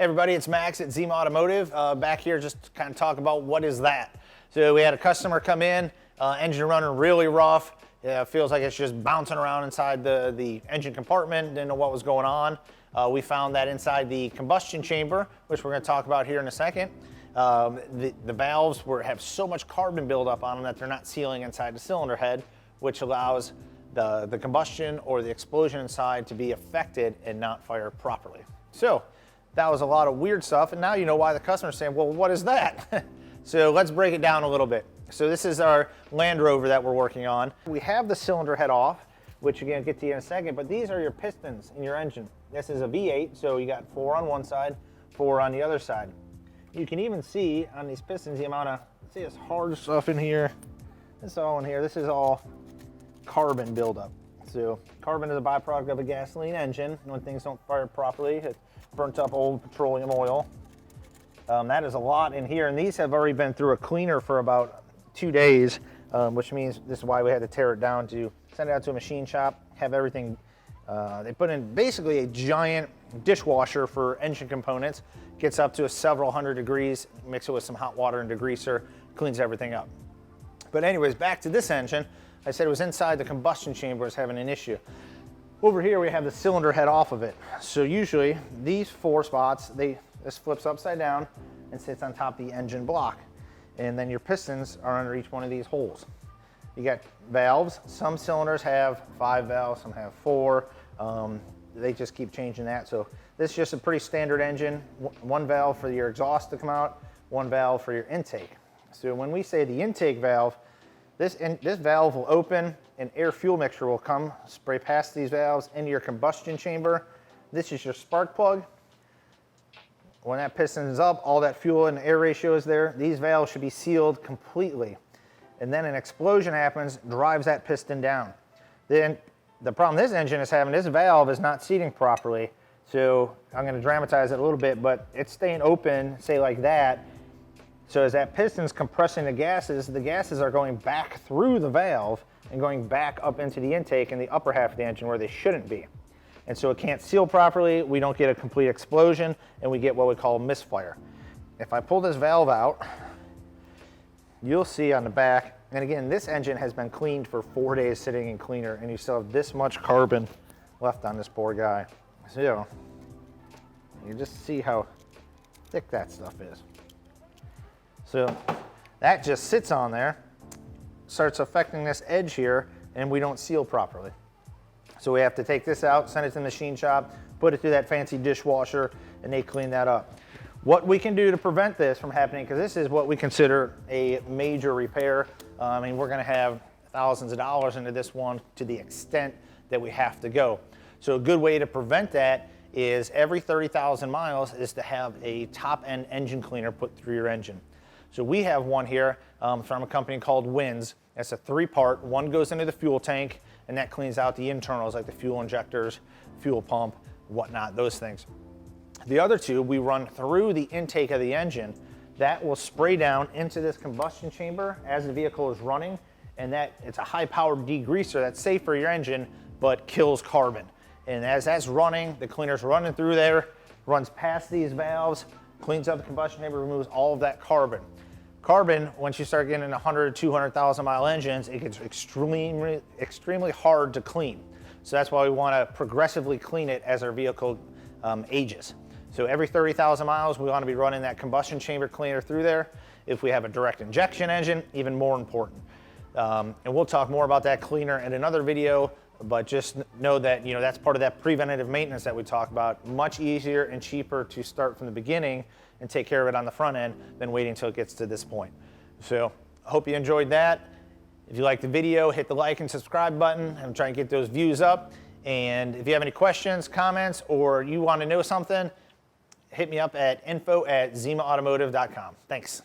Hey everybody, it's Max at Zima Automotive. Back here just to kind of talk about what is that. So we had a customer come in, engine running really rough. Feels like it's just bouncing around inside the engine compartment, didn't know what was going on. We found that inside the combustion chamber, which we're going to talk about here in a second. The valves have so much carbon buildup on them that they're not sealing inside the cylinder head, which allows the combustion or the explosion inside to be affected and not fire properly. So that was a lot of weird stuff, and now you know why the customer's saying, well, what is that? So let's break it down a little bit. So this is our Land Rover that we're working on. We have the cylinder head off, which again, I'll get to you in a second, but these are your pistons in your engine. This is a V8, so you got 4 on one side, 4 on the other side. You can even see on these pistons the amount of, see this hard stuff in here. This is all in here. This is all carbon buildup. So carbon is a byproduct of a gasoline engine. When things don't fire properly, it burnt up old petroleum oil. That is a lot in here, and these have already been through a cleaner for about 2 days, which means this is why we had to tear it down to send it out to a machine shop, have everything. They put in basically a giant dishwasher for engine components, gets up to several hundred degrees, mix it with some hot water and degreaser, cleans everything up. But anyways, back to this engine. I said it was inside the combustion chamber was having an issue. Over here we have the cylinder head off of it. So usually these 4 spots, this flips upside down and sits on top of the engine block. And then your pistons are under each one of these holes. You got valves. Some cylinders have 5 valves, some have 4. They just keep changing that. So this is just a pretty standard engine. 1 valve for your exhaust to come out, 1 valve for your intake. So when we say the intake valve, this valve will open and air fuel mixture will come, spray past these valves into your combustion chamber. This is your spark plug. When that piston is up, all that fuel and air ratio is there. These valves should be sealed completely. And then an explosion happens, drives that piston down. Then the problem this engine is having, this valve is not seating properly. So I'm going to dramatize it a little bit, but it's staying open, say like that. So as that piston's compressing the gases are going back through the valve and going back up into the intake in the upper half of the engine where they shouldn't be. And so it can't seal properly, we don't get a complete explosion, and we get what we call misfire. If I pull this valve out, you'll see on the back, and again, this engine has been cleaned for 4 days sitting in cleaner, and you still have this much carbon left on this poor guy. So you just see how thick that stuff is. So that just sits on there, starts affecting this edge here, and we don't seal properly. So we have to take this out, send it to the machine shop, put it through that fancy dishwasher, and they clean that up. What we can do to prevent this from happening, because this is what we consider a major repair. I mean, we're gonna have thousands of dollars into this one to the extent that we have to go. So a good way to prevent that is every 30,000 miles is to have a top-end engine cleaner put through your engine. So we have one here from a company called Winds. It's a 3-part. One goes into the fuel tank, and that cleans out the internals like the fuel injectors, fuel pump, whatnot, those things. The other 2 we run through the intake of the engine. That will spray down into this combustion chamber as the vehicle is running, and it's a high-powered degreaser that's safe for your engine but kills carbon. And as that's running, the cleaner's running through there, runs past these valves, cleans up the combustion chamber, removes all of that carbon. Carbon, once you start getting 100, 200,000 mile engines, it gets extremely hard to clean. So that's why we want to progressively clean it as our vehicle ages. So every 30,000 miles, we want to be running that combustion chamber cleaner through there. If we have a direct injection engine, even more important. And we'll talk more about that cleaner in another video, but just know that that's part of that preventative maintenance that we talk about. Much easier and cheaper to start from the beginning and take care of it on the front end than waiting until it gets to this point. So I hope you enjoyed that. If you liked the video, hit the like and subscribe button. I'm trying to get those views up. And if you have any questions, comments, or you want to know something, hit me up at info@zimaautomotive.com. Thanks.